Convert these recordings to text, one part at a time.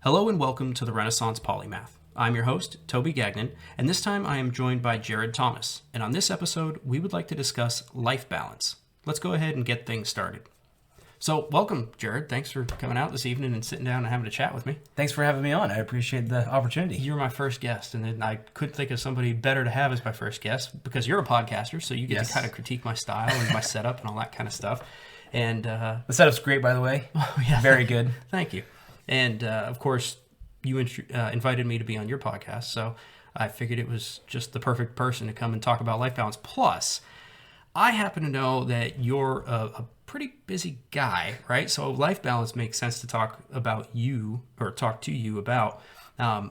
Hello and welcome to the Renaissance Polymath. I'm your host, Toby Gagnon, and this time I am joined by Jared Thomas. And on this episode, we would like to discuss life balance. Let's go ahead and get things started. So, welcome, Jared. Thanks for coming out this evening and sitting down and having a chat with me. Thanks for having me on. I appreciate the opportunity. You're my first guest, and then I couldn't think of somebody better to have as my first guest because you're a podcaster, so you get to kind of critique my style and my setup and all that kind of stuff. And the setup's great, by the way. Oh, yeah. Very good. Thank you. And, of course, you invited me to be on your podcast, so I figured it was just the perfect person to come and talk about life balance. Plus, I happen to know that you're a pretty busy guy, right? So life balance makes sense to talk to you about.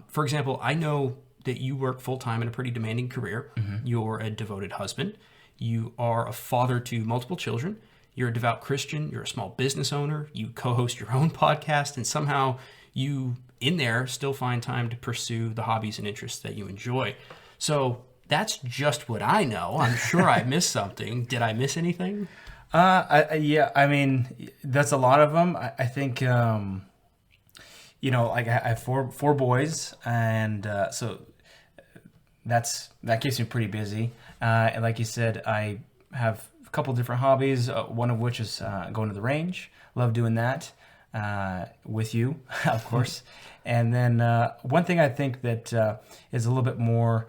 For example, I know that you work full-time in a pretty demanding career. Mm-hmm. You're a devoted husband. You are a father to multiple children. You're a devout Christian. You're a small business owner. You co-host your own podcast, and somehow you, in there, still find time to pursue the hobbies and interests that you enjoy. So that's just what I know. I'm sure I missed something. Did I miss anything? I mean, that's a lot of them. I think, I have four boys, and so that keeps me pretty busy. And like you said, I have a couple different hobbies, one of which is going to the range. Love doing that with you, of course. And then one thing I think that is a little bit more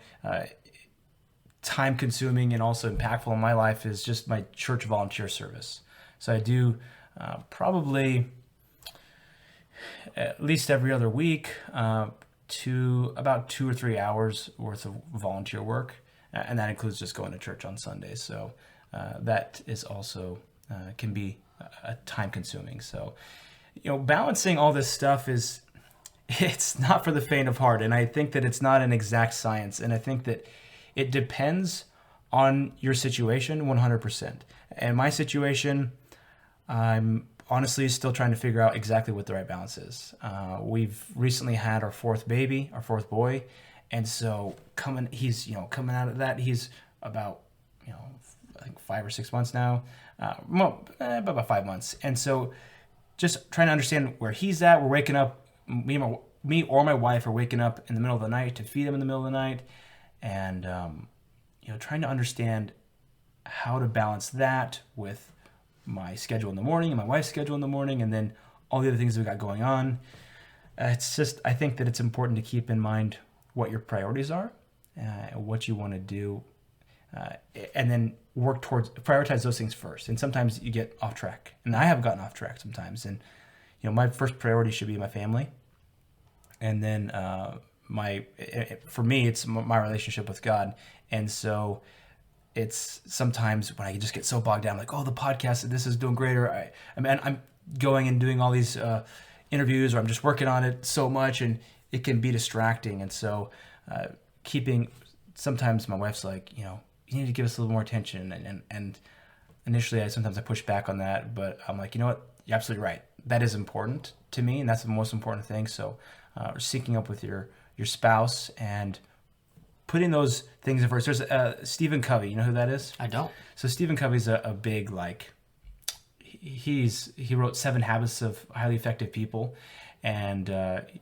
time-consuming and also impactful in my life is just my church volunteer service. So I do probably at least every other week to about 2 or 3 hours worth of volunteer work, and that includes just going to church on Sundays. So that is also can be time-consuming. So balancing all this stuff it's not for the faint of heart, and I think that it's not an exact science, and I think that it depends on your situation 100%. And my situation, I'm honestly still trying to figure out exactly what the right balance is. We've recently had our fourth boy, and so he's coming out of that. He's about I think 5 or 6 months now, about 5 months, and so just trying to understand where he's at. We're waking up. Me or my wife are waking up in the middle of the night to feed him in the middle of the night, and trying to understand how to balance that with my schedule in the morning and my wife's schedule in the morning, and then all the other things we got going on. It's just, I think that it's important to keep in mind what your priorities are, what you want to do, and then work towards prioritize those things first. And sometimes you get off track, and I have gotten off track sometimes. And my first priority should be my family, and then for me, it's my relationship with God. And so it's sometimes when I just get so bogged down, like, oh, the podcast, this is doing great, or I'm going and doing all these interviews, or I'm just working on it so much, and it can be distracting. And so sometimes my wife's like, you need to give us a little more attention. And initially, I push back on that, but I'm like, you know what? You're absolutely right. That is important to me, and that's the most important thing. So syncing up with your spouse and putting those things in first. There's Stephen Covey. You know who that is? I don't. So Stephen Covey's a big, he wrote 7 Habits of Highly Effective People, and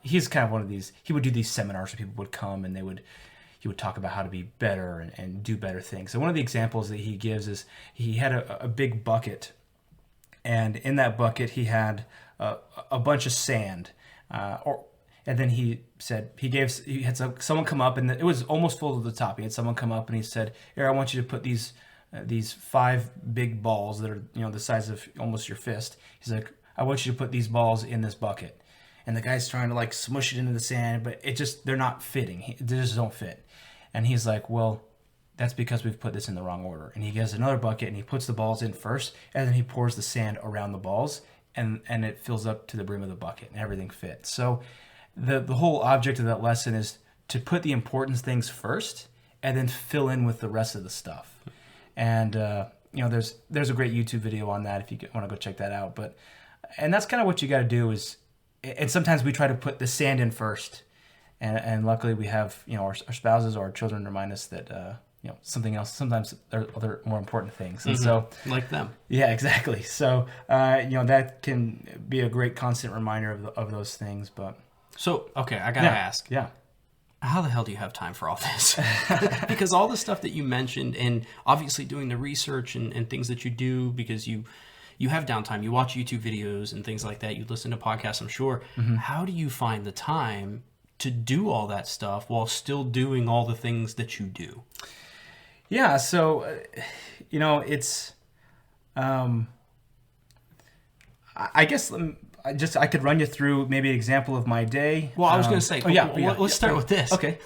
he's kind of one of these. He would do these seminars where people would come, and he would talk about how to be better and do better things. So one of the examples that he gives is he had a big bucket, and in that bucket he had a bunch of sand, and then he said he had someone come up, and it was almost full to the top. He had someone come up and he said, "Here, I want you to put these 5 big balls that are the size of almost your fist." He's like, "I want you to put these balls in this bucket." And the guy's trying to smush it into the sand, but they're not fitting. They just don't fit. And he's like, "Well, that's because we've put this in the wrong order." And he gets another bucket and he puts the balls in first, and then he pours the sand around the balls, and it fills up to the brim of the bucket, and everything fits. So the whole object of that lesson is to put the important things first, and then fill in with the rest of the stuff. And there's a great YouTube video on that if you want to go check that out. And that's kind of what you got to do is, and sometimes we try to put the sand in first, and luckily we have our spouses or our children remind us that something else. Sometimes there are other more important things, and so like them. Yeah, exactly. So that can be a great constant reminder of those things. But So, okay, I gotta ask. Yeah. How the hell do you have time for all this? Because all the stuff that you mentioned, and obviously doing the research and things that you do, because you have downtime, you watch YouTube videos and things like that, you listen to podcasts, I'm sure. How do you find the time to do all that stuff while still doing all the things that you do? Yeah, so, it's, I guess I could run you through maybe an example of my day. Well, I was going to say, let's start with this. Okay.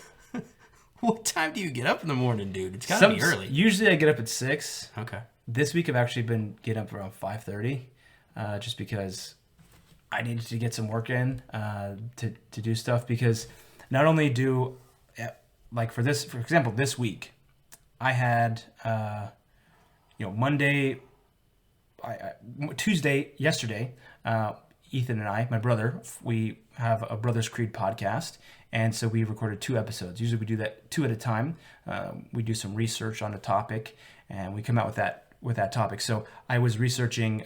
What time do you get up in the morning, dude? It's got to be early. Usually I get up at 6. Okay. This week I've actually been getting up around 5:30, just because I needed to get some work in to do stuff. Because not only do, like for example, this week I had, Monday, Tuesday, yesterday, Ethan and I, my brother, we have a Brothers Creed podcast, and so we recorded 2 episodes. Usually we do that 2 at a time. We do some research on a topic, and we come out with that topic. So I was researching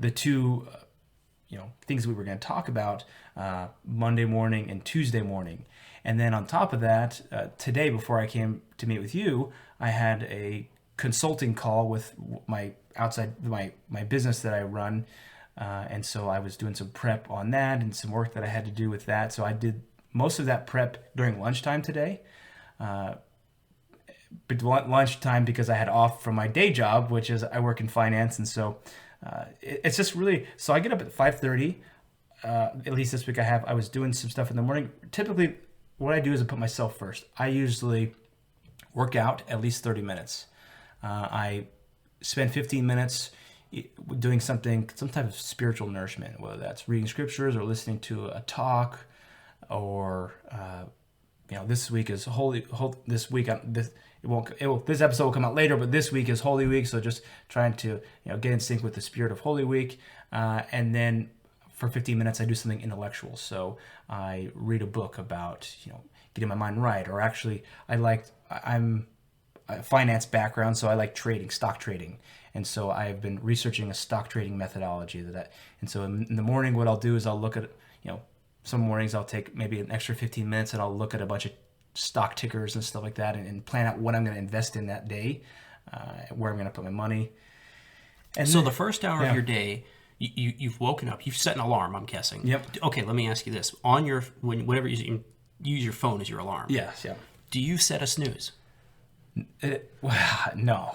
the 2 things we were going to talk about Monday morning and Tuesday morning. And then on top of that, today, before I came to meet with you, I had a consulting call with my business that I run. And so I was doing some prep on that and some work that I had to do with that. So I did most of that prep during lunchtime today. But lunchtime, because I had off from my day job, which is I work in finance. And so it's just really, so I get up at 5:30. At least this week I was doing some stuff in the morning. Typically what I do is I put myself first. I usually work out at least 30 minutes. I spend 15 minutes doing some type of spiritual nourishment, whether that's reading scriptures or listening to a talk, or this week is this episode will come out later, but this week is Holy Week, so just trying to get in sync with the spirit of Holy Week, and then for 15 minutes I do something intellectual. So I read a book about getting my mind right, or actually I'm a finance background, so I like trading, stock trading. And so I've been researching a stock trading methodology and so in the morning, what I'll do is I'll look at, some mornings I'll take maybe an extra 15 minutes and I'll look at a bunch of stock tickers and stuff like that, and plan out what I'm going to invest in that day, where I'm going to put my money. And so the first hour of your day, you've woken up, you've set an alarm, I'm guessing. Yep. Okay, let me ask you this. On whenever you use your phone as your alarm. Yes, yeah. Do you set a snooze? No,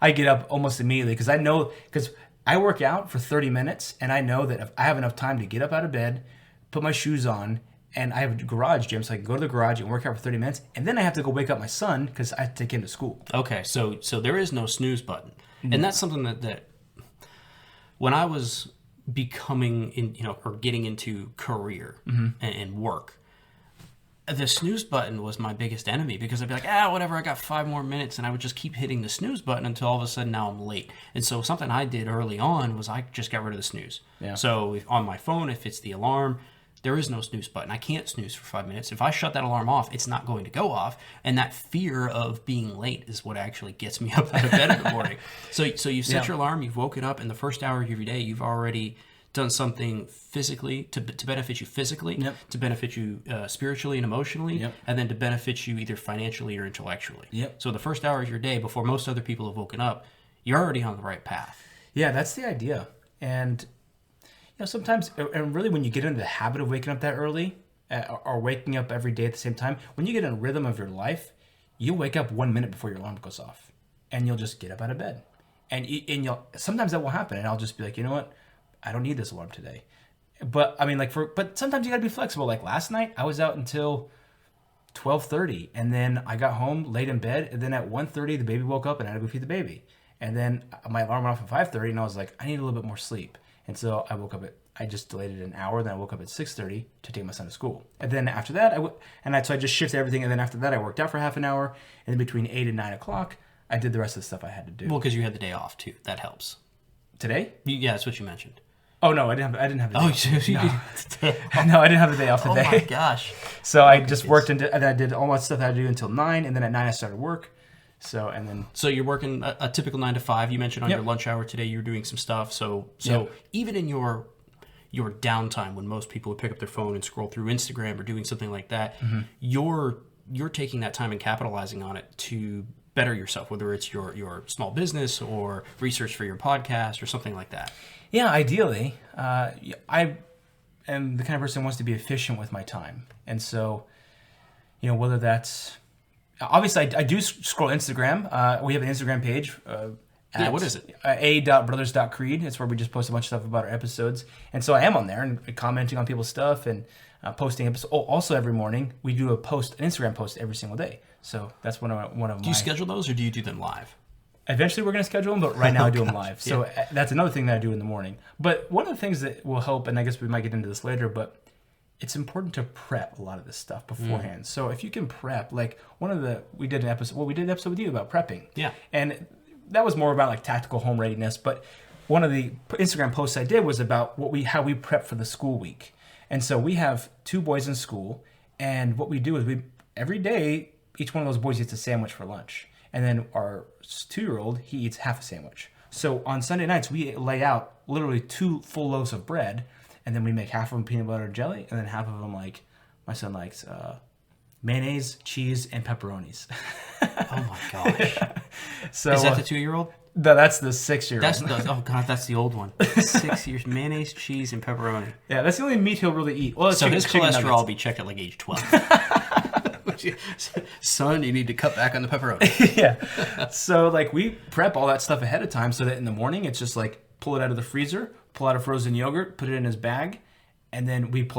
I get up almost immediately because I work out for 30 minutes, and I know that if I have enough time to get up out of bed, put my shoes on, and I have a garage gym, so I can go to the garage and work out for 30 minutes, and then I have to go wake up my son because I have to take him to school. Okay, so there is no snooze button. Mm-hmm. And that's something that when I was becoming or getting into career and work, the snooze button was my biggest enemy, because I'd be like, whatever, I got 5 more minutes, and I would just keep hitting the snooze button until all of a sudden now I'm late. And so something I did early on was I just got rid of the snooze. Yeah. So on my phone, if it's the alarm, there is no snooze button. I can't snooze for 5 minutes. If I shut that alarm off, it's not going to go off. And that fear of being late is what actually gets me up out of bed in the morning. So you set your alarm, you've woken up, and the first hour of your day, you've already done something physically to benefit you physically, to benefit you spiritually and emotionally, and then to benefit you either financially or intellectually. Yep. So the first hour of your day, before most other people have woken up, you're already on the right path. Yeah, that's the idea. And sometimes, and really when you get into the habit of waking up that early, or waking up every day at the same time, when you get in a rhythm of your life, you'll wake up 1 minute before your alarm goes off, and you'll just get up out of bed. And you'll sometimes that will happen, and I'll just be like, you know what? I don't need this alarm today. But I mean, but sometimes you gotta be flexible. Like last night, I was out until 12:30, and then I got home, laid in bed, and then at 1:30, the baby woke up, and I had to go feed the baby. And then my alarm went off at 5:30, and I was like, I need a little bit more sleep. And so I just delayed it an hour. Then I woke up at 6:30 to take my son to school. And then after that, so I just shifted everything. And then after that, I worked out for half an hour. And then between 8 and 9 o'clock, I did the rest of the stuff I had to do. Well, because you had the day off too. That helps. Today? Yeah, that's what you mentioned. Oh no, I didn't have the day off. No. No, I didn't have the day off today. Oh my gosh. So I just worked and I did all that stuff I had to do until 9, and then at 9 I started work. So you're working a typical 9 to 5. You mentioned on your lunch hour today you were doing some stuff. So even in your your downtime when most people would pick up their phone and scroll through Instagram or doing something like that. You're taking that time and capitalizing on it to better yourself, whether it's your small business or research for your podcast or something like that. Yeah, ideally. I am the kind of person who wants to be efficient with my time. And so, whether that's... Obviously, I do scroll Instagram. We have an Instagram page. What is it? a.brothers.creed. It's where we just post a bunch of stuff about our episodes. And so I am on there and commenting on people's stuff and posting episodes. Oh, also every morning we do an Instagram post every single day. So that's one of my... Do you schedule those or do you do them live? Eventually we're going to schedule them, but right now I do them live. So yeah. That's another thing that I do in the morning. But one of the things that will help, and I guess we might get into this later, but it's important to prep a lot of this stuff beforehand. So if you can prep, like we did an episode with you about prepping. Yeah. And that was more about like tactical home readiness. But one of the Instagram posts I did was about how we prep for the school week. And so we have 2 boys in school, and what we do is every day, each one of those boys eats a sandwich for lunch. And then our 2-year-old, he eats half a sandwich. So on Sunday nights, we lay out literally 2 full loaves of bread, and then we make half of them peanut butter and jelly, and then half of them, like, my son likes mayonnaise, cheese, and pepperonis. Oh my gosh. So is that the 2-year-old? That's the 6-year-old. That's the old one. 6 years, mayonnaise, cheese, and pepperoni. Yeah, that's the only meat he'll really eat. Well, so his cholesterol will be checked at like age 12. Son, you need to cut back on the pepperoni. Yeah. So like we prep all that stuff ahead of time so that in the morning it's just like pull it out of the freezer, pull out a frozen yogurt, put it in his bag, and then we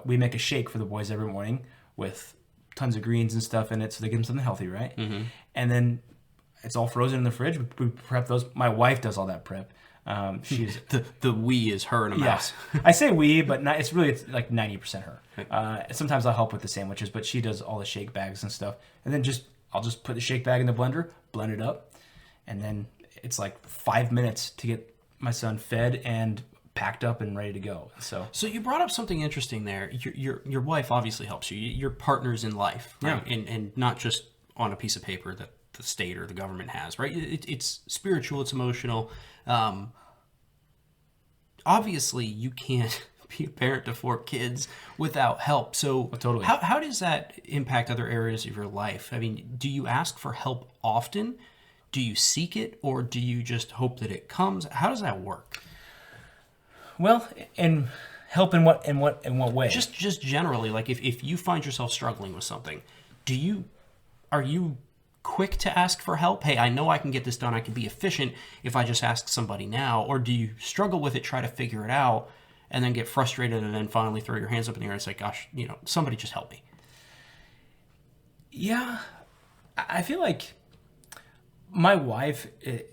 we make a shake for the boys every morning with tons of greens and stuff in it so they get them something healthy, right? Mm-hmm. And then it's all frozen in the fridge. We prep those. My wife does all that prep. She's the we is her and a mouse. Yeah. I say we, but it's like 90% her. Sometimes I'll help with the sandwiches, but she does all the shake bags and stuff. And then I'll just put the shake bag in the blender, blend it up, and then it's like 5 minutes to get my son fed and packed up and ready to go. So you brought up something interesting there. Your wife obviously helps you. Your partners in life, right? Yeah. And not just on a piece of paper that the state or the government has, right? It's spiritual, it's emotional. Obviously, you can't be a parent to 4 kids without help. So totally. How does that impact other areas of your life? I mean, do you ask for help often? Do you seek it, or do you just hope that it comes? How does that work? Well, and help in what way? Just generally, like if you find yourself struggling with something, are you quick to ask for help? Hey, I know I can get this done. I can be efficient if I just ask somebody now. Or do you struggle with it, try to figure it out, and then get frustrated and then finally throw your hands up in the air and say, gosh, somebody just help me? Yeah, I feel like my wife,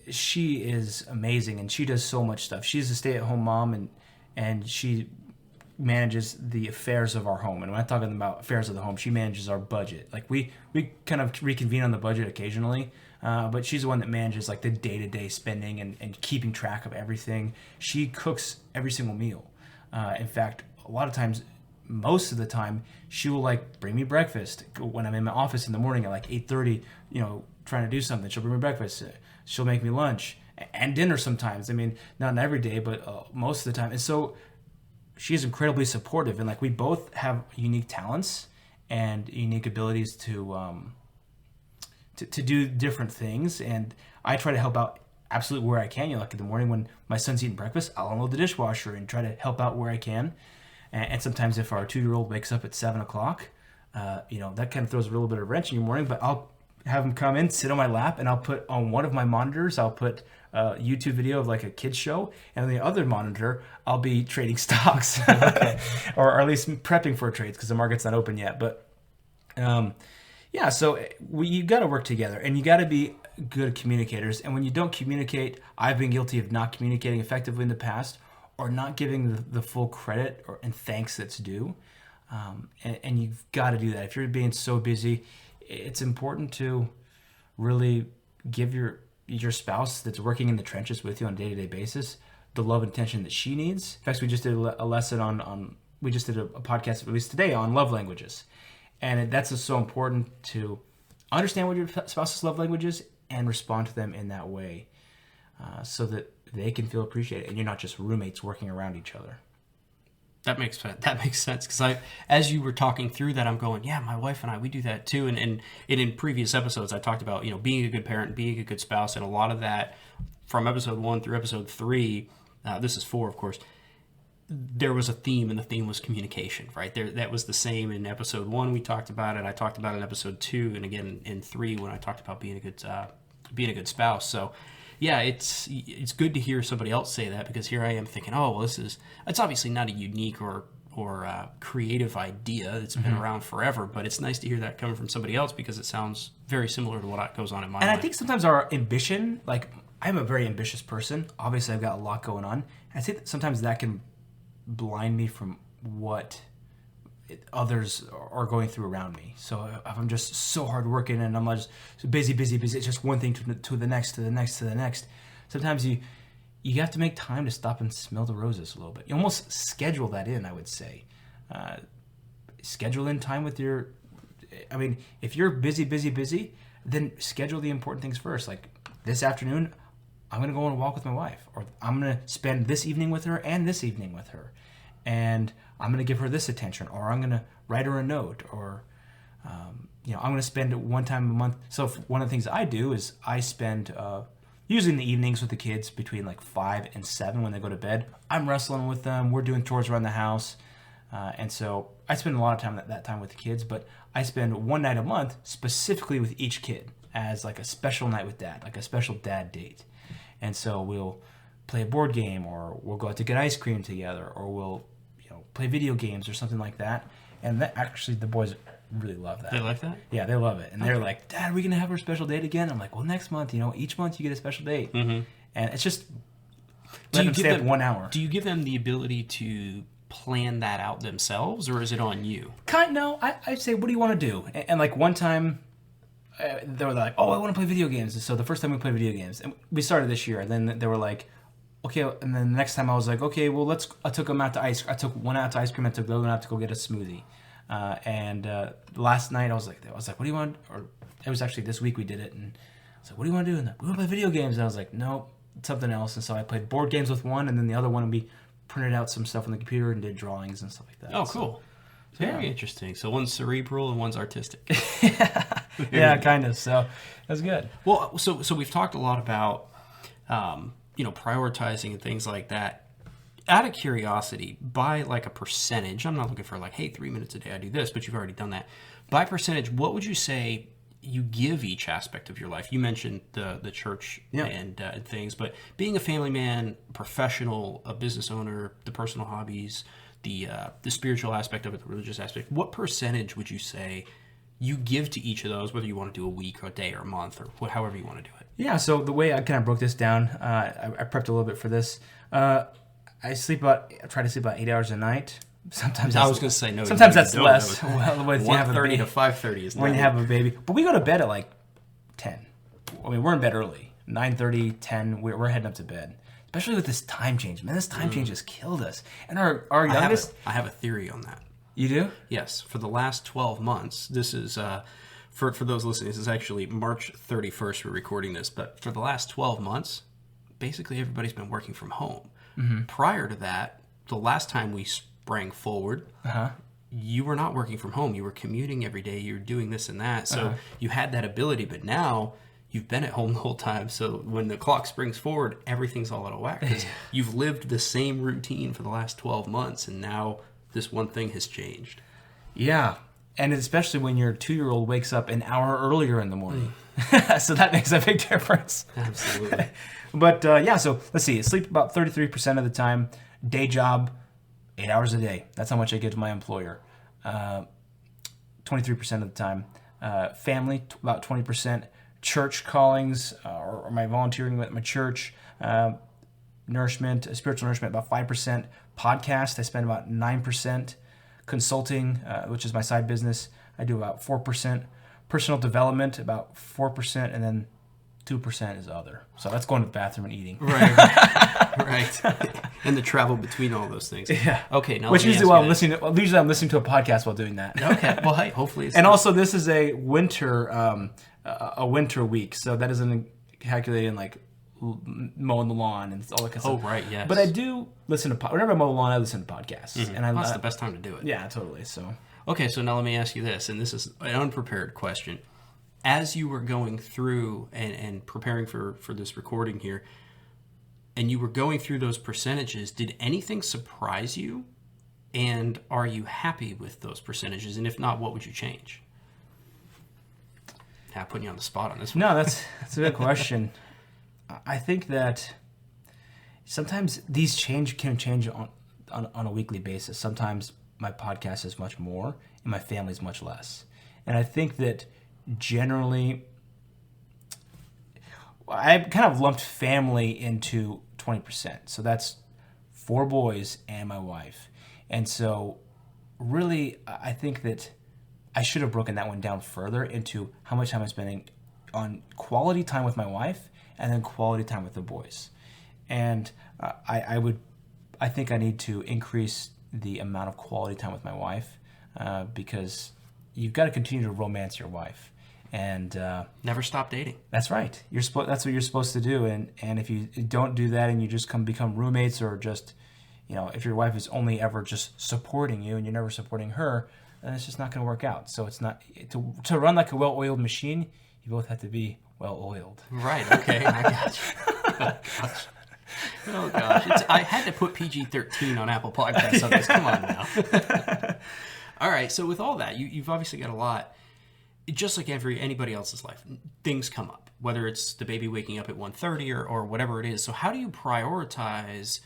she is amazing and she does so much stuff. She's a stay-at-home mom and she manages the affairs of our home. And when I'm talking about affairs of the home, she manages our budget. Like we kind of reconvene on the budget occasionally, but she's the one that manages like the day-to-day spending and keeping track of everything. She cooks every single meal. In fact, a lot of times, most of the time, she will like bring me breakfast when I'm in my office in the morning at like 8:30, trying to do something. She'll bring me breakfast. She'll make me lunch and dinner sometimes. I mean, not every day, but most of the time. And so she's incredibly supportive, and like we both have unique talents and unique abilities to do different things. And I try to help out absolutely where I can. Like in the morning when my son's eating breakfast, I'll unload the dishwasher and try to help out where I can. And sometimes if our 2-year-old wakes up at 7 o'clock, that kind of throws a little bit of wrench in your morning. But I'll have him come in, sit on my lap, and I'll put on one of my monitors, I'll put a YouTube video of like a kid's show, and on the other monitor, I'll be trading stocks, or at least prepping for trades because the market's not open yet. But so you got to work together, and you got to be good communicators. And when you don't communicate, I've been guilty of not communicating effectively in the past, or not giving the full credit and thanks that's due. And you've got to do that. If you're being so busy, it's important to really give your spouse that's working in the trenches with you on a day-to-day basis the love and attention that she needs. In fact, we just did a lesson we just did a podcast released today on love languages. And that's just so important to understand what your spouse's love language is and respond to them in that way so that they can feel appreciated and you're not just roommates working around each other. That makes sense. That makes sense because as you were talking through that, I'm going, yeah, my wife and I, we do that too. And in previous episodes, I talked about being a good parent, being a good spouse, and a lot of that from episode 1 through episode 3. This is 4, of course. There was a theme, and the theme was communication. Right there, that was the same in episode 1. We talked about it. I talked about it in episode 2, and again in 3 when I talked about being a good spouse. So. Yeah, it's good to hear somebody else say that because here I am thinking, oh, well, it's obviously not a unique or creative idea. It's been around forever, but it's nice to hear that coming from somebody else because it sounds very similar to what goes on in my life. And I think sometimes our ambition, like I'm a very ambitious person. Obviously, I've got a lot going on. I think that sometimes that can blind me from what others are going through around me. So if I'm just so hard working and I'm just busy, it's just one thing to the next. Sometimes you have to make time to stop and smell the roses a little bit. You almost schedule that in, I would say. Schedule in time with if you're busy, then schedule the important things first. Like this afternoon, I'm going to go on a walk with my wife, or I'm going to spend this evening with her and this evening with her. And I'm going to give her this attention, or I'm going to write her a note, or I'm going to spend one time a month. So one of the things I do is I spend usually in the evenings with the kids between like 5 and 7 when they go to bed. I'm wrestling with them. We're doing chores around the house, and so I spend a lot of time that time with the kids. But I spend one night a month specifically with each kid as like a special night with dad, like a special dad date. And so we'll play a board game, or we'll go out to get ice cream together, or we'll play video games or something like that. And that actually, the boys really love that. They like that? Yeah, they love it. And they're like, Dad, are we going to have our special date again? I'm like, well, next month, each month you get a special date. Mm-hmm. And it's just, let them stay up 1 hour. Do you give them the ability to plan that out themselves, or is it on you? No, I say, what do you want to do? And like one time, they were like, oh, I want to play video games. And so the first time we played video games, and we started this year, and then they were like, okay, and then the next time I was like, okay, well, I took one out to ice cream, I took the other one out to go get a smoothie. And last night I was like, what do you want? Or it was actually this week we did it, and I was like, what do you want to do? And we want to play video games. And I was like, no, something else. And so I played board games with one, and then the other one we printed out some stuff on the computer and did drawings and stuff like that. Oh, cool. So, very interesting. So one's cerebral and one's artistic. Yeah, kind of. So that's good. Well, so we've talked a lot about prioritizing and things like that. Out of curiosity, by like a percentage, I'm not looking for like, hey, 3 minutes a day I do this, but you've already done that. By percentage, what would you say you give each aspect of your life? You mentioned the church and things, but being a family man, professional, a business owner, the personal hobbies, the spiritual aspect of it, the religious aspect, what percentage would you say you give to each of those, whether you want to do a week or a day or a month or however you want to do it? Yeah, so the way I kind of broke this down, I prepped a little bit for this. I try to sleep about 8 hours a night. Sometimes I was going to say no. Sometimes that's less. Well, 1:30 to 5:30 is when you have a baby. But we go to bed at like 10. I mean, we're in bed early. 9:30, 10. We're heading up to bed. Especially with this time change, man. This time change has killed us. And our youngest. I have a theory on that. You do? Yes. For the last 12 months, this is for those listening. This is actually March 31st. We're recording this, but for the last 12 months, basically everybody's been working from home. Mm-hmm. Prior to that, the last time we sprang forward, you were not working from home. You were commuting every day. You were doing this and that. So you had that ability, but now you've been at home the whole time. So when the clock springs forward, everything's all out of whack. Because you've lived the same routine for the last 12 months, and now this one thing has changed. Yeah. And especially when your 2-year-old wakes up an hour earlier in the morning. So that makes a big difference. Absolutely. But so let's see. I sleep about 33% of the time. Day job, 8 hours a day. That's how much I give to my employer. 23% of the time. Family, about 20%. Church callings or my volunteering with my church. Nourishment, spiritual nourishment, about 5%. Podcast, I spend about 9%. Consulting, which is my side business, I do about 4%. Personal development, about 4%, and then 2% is other. So that's going to the bathroom and eating. Right. And the travel between all those things. Yeah. Okay. Now which usually I'm listening to a podcast while doing that. Okay. Well, hey, hopefully. It's also, this is a winter week, so that isn't calculated in like mowing the lawn and all that kind of stuff. Oh, right, yes. But I do listen to whenever I mow the lawn, I listen to podcasts, and That's the best time to do it. Yeah, totally. So Okay, so now let me ask you this, and this is an unprepared question. As you were going through and preparing for this recording here, and you were going through those percentages, did anything surprise you? And are you happy with those percentages? And if not, what would you change? I'm putting you on the spot on this one. no, that's a good question. I think that sometimes these can change on a weekly basis. Sometimes my podcast is much more and my family is much less. And I think that generally I kind of lumped family into 20%. So that's 4 boys and my wife. And so really I think that I should have broken that one down further into how much time I'm spending on quality time with my wife and then quality time with the boys. And I think I need to increase the amount of quality time with my wife because you've got to continue to romance your wife. And never stop dating. that's right. That's what you're supposed to do. And if you don't do that and you just become roommates or just, if your wife is only ever just supporting you and you're never supporting her, then it's just not going to work out. So it's not to run like a well-oiled machine. You both have to be well-oiled. Right. Okay. I got you. Oh gosh. I had to put PG-13 on Apple Podcasts on this. Come on now. All right. So with all that, you've obviously got a lot. Just like anybody else's life, things come up. Whether it's the baby waking up at 1:30 or whatever it is. So how do you prioritize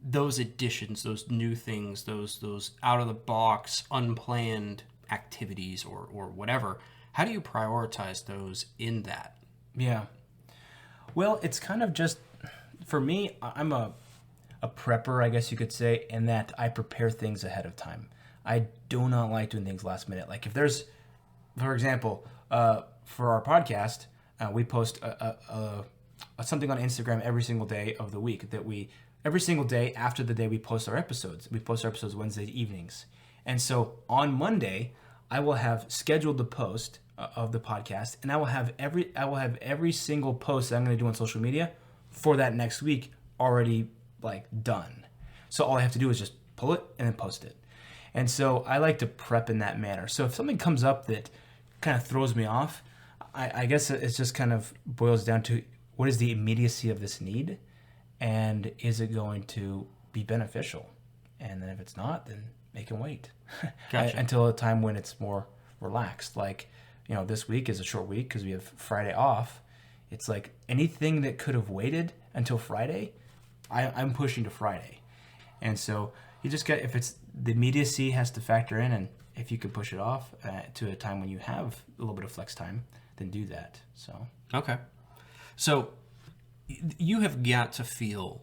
those additions, those new things, those out of the box, unplanned activities or whatever? How do you prioritize those in that? Yeah. Well, it's kind of just, for me, I'm a prepper, I guess you could say, in that I prepare things ahead of time. I do not like doing things last minute. Like if there's, for example, for our podcast, we post something on Instagram every single day of the week every single day after the day we post our episodes. We post our episodes Wednesday evenings. And so on Monday, I will have scheduled the post of the podcast, and I will have every single post that I'm going to do on social media for that next week already done. So all I have to do is just pull it and then post it. And so I like to prep in that manner. So if something comes up that kind of throws me off, I guess it just kind of boils down to what is the immediacy of this need, and is it going to be beneficial? And then if it's not, then make them wait Gotcha. until a time when it's more relaxed. This week is a short week because we have Friday off. It's like anything that could have waited until Friday, I'm pushing to Friday. And so you just get, if it's the immediacy has to factor in, and if you can push it off to a time when you have a little bit of flex time, then do that. So Okay. So you have got to feel,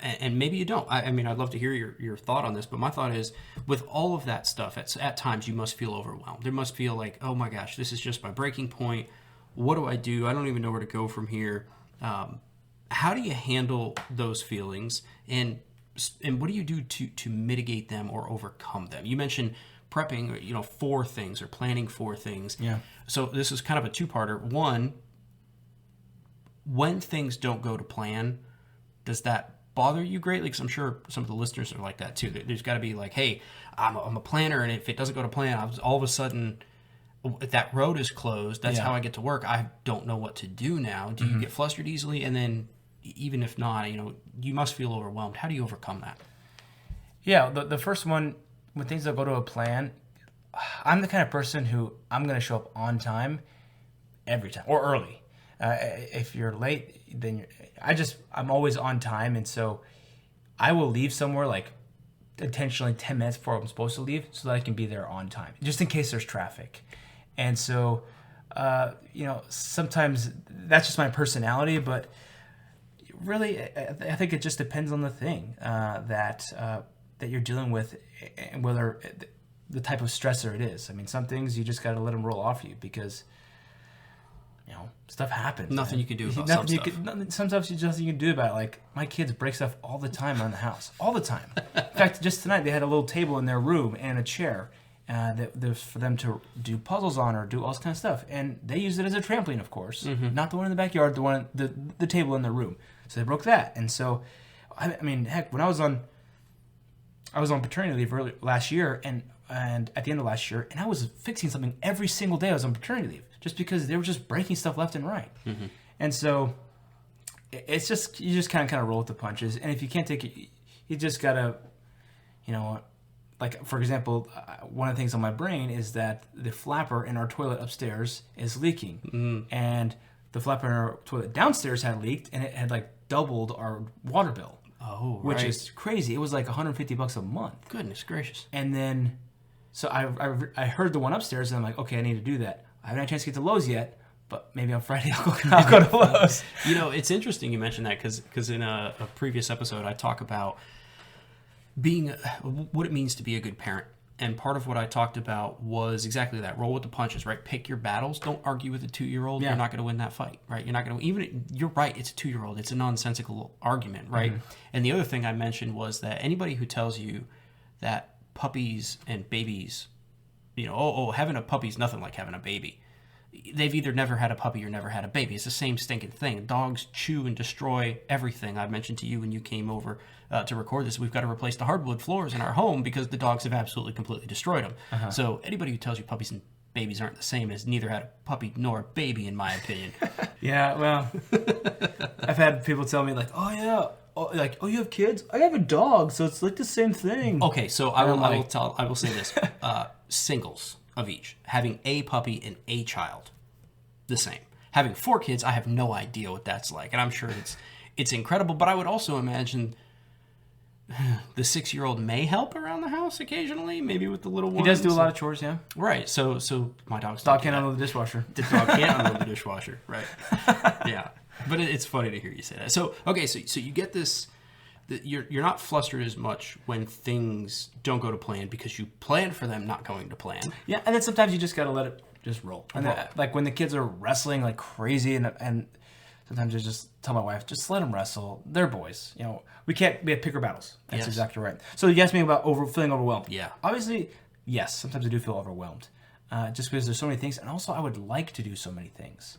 and maybe you don't. I mean, I'd love to hear your thought on this, but my thought is, with all of that stuff, at times you must feel overwhelmed. There must feel like, oh my gosh, this is just my breaking point. What do? I don't even know where to go from here. How do you handle those feelings, and what do you do to mitigate them or overcome them? You mentioned prepping, for things or planning for things. Yeah. So this is kind of a two-parter. One, when things don't go to plan, does that bother you greatly? Because I'm sure some of the listeners are like that too. There's got to be like, hey, I'm a planner, and if it doesn't go to plan, all of a sudden that road is closed. That's how I get to work. I don't know what to do now. Do you get flustered easily? And then even if not, you must feel overwhelmed. How do you overcome that? Yeah, the first one, when things don't go to a plan, I'm the kind of person who I'm going to show up on time every time, or early. If you're late, then I'm always on time, and so I will leave somewhere intentionally 10 minutes before I'm supposed to leave so that I can be there on time, just in case there's traffic. And so, sometimes that's just my personality, but really, I think it just depends on the thing that you're dealing with, and whether the type of stressor it is. I mean, some things you just got to let them roll off you because stuff happens. Nothing you can do about some stuff. Sometimes there's nothing you can do about it. Like, my kids break stuff all the time around the house. All the time. In fact, just tonight they had a little table in their room and a chair. that for them to do puzzles on or do all this kind of stuff. And they used it as a trampoline, of course. Not the one in the backyard, the one the table in their room. So they broke that. And so, I mean, heck, when I was on paternity leave last year, and at the end of last year, and I was fixing something every single day I was on paternity leave, just because they were just breaking stuff left and right. And so it's just, you just kind of roll with the punches. And if you can't take it, you just gotta, like, for example, one of the things on my brain is that the flapper in our toilet upstairs is leaking. And the flapper in our toilet downstairs had leaked, and it had like doubled our water bill. Oh, right. Which is crazy. It was like $150 a month. Goodness gracious. And then, so I heard the one upstairs, and I'm like, okay, I need to do that. I haven't had a chance to get to Lowe's yet, but maybe on Friday I'll go to Lowe's. It's interesting you mentioned that because in a previous episode I talk about what it means to be a good parent. And part of what I talked about was exactly that. Roll with the punches, right? Pick your battles. Don't argue with a 2-year-old. Yeah. You're not going to win that fight, right? You're not going to, you're right, it's a 2-year-old. It's a nonsensical argument, right? And the other thing I mentioned was that anybody who tells you that puppies and babies, having a puppy is nothing like having a baby. They've either never had a puppy or never had a baby. It's the same stinking thing. Dogs chew and destroy everything. I mentioned to you when you came over to record this, we've got to replace the hardwood floors in our home because the dogs have absolutely completely destroyed them. So anybody who tells you puppies and babies aren't the same has neither had a puppy nor a baby, in my opinion. Yeah, well, I've had people tell me like, oh yeah, you have kids? I have a dog, so it's like the same thing. Okay, so I will say this: singles of each, having a puppy and a child, the same. Having 4 kids, I have no idea what that's like, and I'm sure it's incredible. But I would also imagine the 6-year-old may help around the house occasionally, maybe with the little ones. He does do a lot of chores, yeah. Right. So my dog can't unload the dishwasher. The dog can't unload the dishwasher. Right. Yeah. But it's funny to hear you say that. So okay, so you get this. You're not flustered as much when things don't go to plan because you plan for them not going to plan. Yeah, and then sometimes you just gotta let it just roll. And like when the kids are wrestling like crazy, and sometimes I just tell my wife, just let them wrestle. They're boys. We have picker battles. That's exactly right. So you asked me about feeling overwhelmed. Yeah. Obviously, yes, sometimes I do feel overwhelmed. Just because there's so many things, and also I would like to do so many things.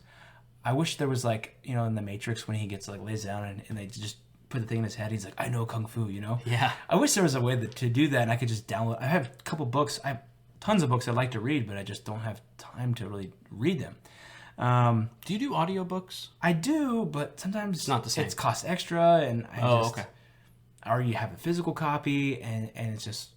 I wish there was like, in the Matrix when he gets like lays down and they just put the thing in his head. He's like, I know Kung Fu, Yeah. I wish there was a way to do that and I could just download. I have a couple books. I have tons of books I'd like to read, but I just don't have time to really read them. Do you do audiobooks? I do, but sometimes it's not the same. It costs extra, and okay. Or you have a physical copy, and it's just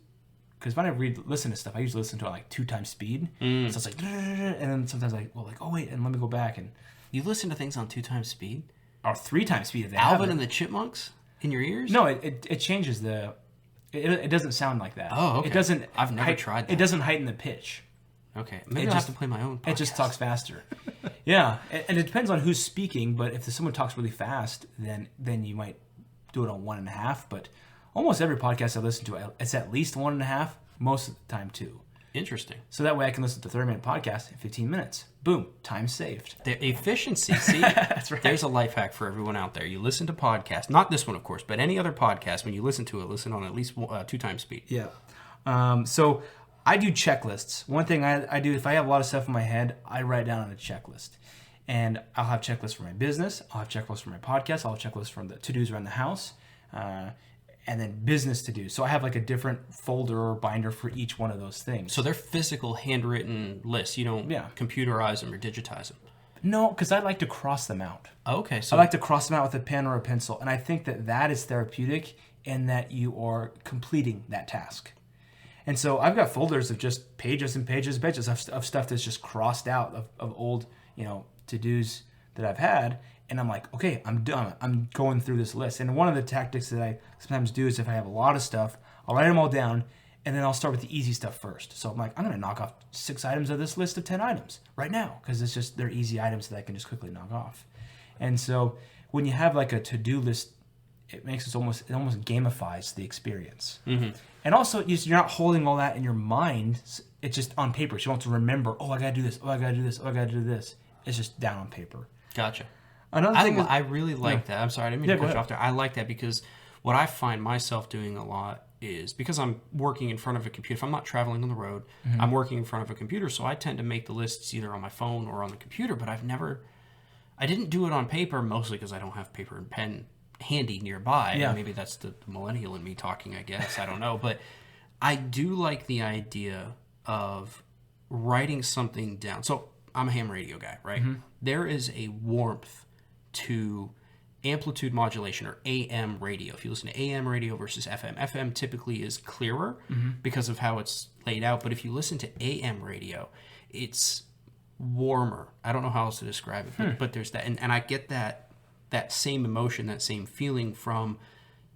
because when I listen to stuff, I usually listen to it like 2 times speed. So it's like, and then sometimes oh wait, and let me go back. And you listen to things on 2 times speed, or 3 times speed. Alvin and the Chipmunks in your ears? No, it changes the. It doesn't sound like that. Oh, okay. It doesn't. I've never tried that. It doesn't heighten the pitch. Okay, maybe I'll have to play my own podcast. It just talks faster. Yeah, and it depends on who's speaking, but if someone talks really fast, then you might do it on 1.5, but almost every podcast I listen to, it's at least 1.5, most of the time 2. Interesting. So that way I can listen to a 30-minute podcast in 15 minutes. Boom, time saved. The efficiency, see? That's right. There's a life hack for everyone out there. You listen to podcasts, not this one, of course, but any other podcast, when you listen to it, listen on at least 2 times speed. Yeah. So I do checklists. One thing I do, if I have a lot of stuff in my head, I write down on a checklist. And I'll have checklists for my business. I'll have checklists for my podcast. I'll have checklists from the to-dos around the house. And then business to-dos. So I have like a different folder or binder for each one of those things. So they're physical handwritten lists. You don't computerize them or digitize them. No, because I like to cross them out. Okay. So I like to cross them out with a pen or a pencil. And I think that is therapeutic in that you are completing that task. And so I've got folders of just pages and pages and pages of stuff that's just crossed out of old, to-dos that I've had. And I'm like, okay, I'm done. I'm going through this list. And one of the tactics that I sometimes do is if I have a lot of stuff, I'll write them all down, and then I'll start with the easy stuff first. So I'm like, I'm going to knock off 6 items of this list of 10 items right now because it's just they're easy items that I can just quickly knock off. And so when you have like a to-do list, it almost gamifies the experience. Mm-hmm. And also, you're not holding all that in your mind. It's just on paper. So you don't have to remember, I got to do this. Oh, I got to do this. Oh, I got to do this. It's just down on paper. Gotcha. Another thing I really like that. I'm sorry, I didn't mean to cut you off there. I like that because what I find myself doing a lot is because I'm working in front of a computer. If I'm not traveling on the road, I'm working in front of a computer. So I tend to make the lists either on my phone or on the computer, but I didn't do it on paper, mostly because I don't have paper and pen handy nearby. Yeah. Maybe that's the millennial in me talking, I guess. I don't know. But I do like the idea of writing something down. So I'm a ham radio guy, right? There is a warmth to amplitude modulation, or AM radio. If you listen to AM radio versus FM, FM typically is clearer because of how it's laid out. But if you listen to AM radio, it's warmer. I don't know how else to describe it, but there's that. And I get that same emotion, that same feeling from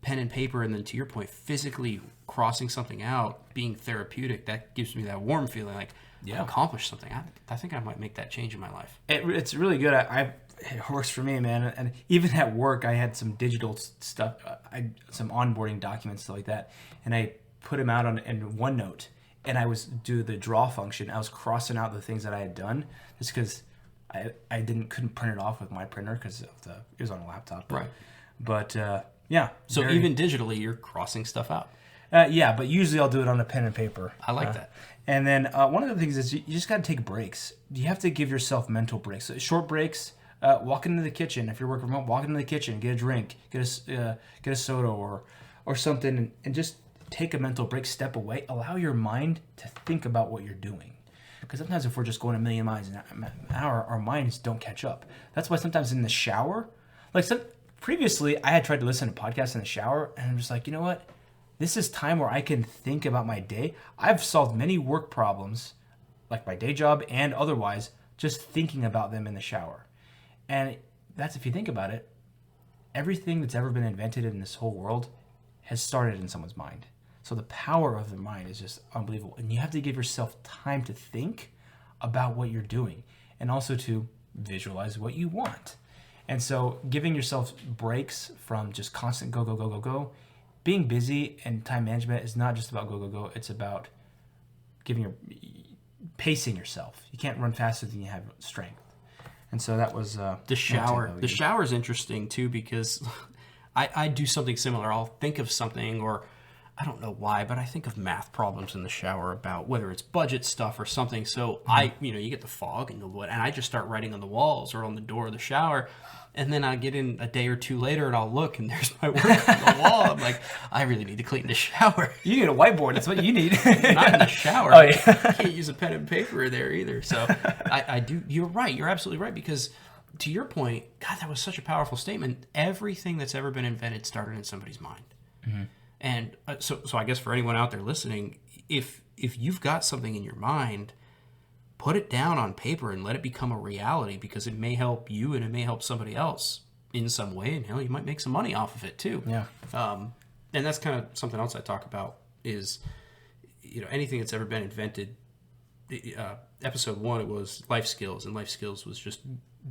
pen and paper. And then to your point, physically crossing something out, being therapeutic, that gives me that warm feeling like I accomplished something. I think I might make that change in my life. It's really good. It works for me, man. And even at work, I had some digital stuff, some onboarding documents, stuff like that. And I put them out in OneNote. And I was do the draw function. I was crossing out the things that I had done just because I couldn't print it off with my printer because it was on a laptop. Right. But yeah. So even digitally, you're crossing stuff out. Yeah, but usually I'll do it on a pen and paper. I like that. And then one of the things is you just got to take breaks. You have to give yourself mental breaks. So short breaks. Walk into the kitchen. If you're working from home, walk into the kitchen, get a drink, get a soda or something, and just take a mental break, step away, allow your mind to think about what you're doing. Because sometimes if we're just going a million miles an hour, our minds don't catch up. That's why sometimes in the shower, previously I had tried to listen to podcasts in the shower, and I'm just like, you know what? This is time where I can think about my day. I've solved many work problems, like my day job and otherwise, just thinking about them in the shower. And that's, if you think about it, everything that's ever been invented in this whole world has started in someone's mind. So the power of the mind is just unbelievable. And you have to give yourself time to think about what you're doing and also to visualize what you want. And so giving yourself breaks from just constant go, go, go, go, go. Being busy and time management is not just about go, go, go. It's about pacing yourself. You can't run faster than you have strength. And so that was the shower. The shower is interesting too because I do something similar. I'll think of something, or I don't know why, but I think of math problems in the shower about whether it's budget stuff or something. So you get the fog and I just start writing on the walls or on the door of the shower. And then I get in a day or two later and I'll look and there's my work on the wall. I'm like, I really need to clean the shower. You need a whiteboard. That's what you need. Not in the shower. Oh, yeah. I can't use a pen and paper there either. So I do. You're right. You're absolutely right. Because to your point, God, that was such a powerful statement. Everything that's ever been invented started in somebody's mind. Mm-hmm. And so I guess for anyone out there listening, if you've got something in your mind, put it down on paper and let it become a reality, because it may help you and it may help somebody else in some way, and you might make some money off of it too. Yeah. And that's kind of something else I talk about is, anything that's ever been invented. Episode 1, it was life skills, and life skills was just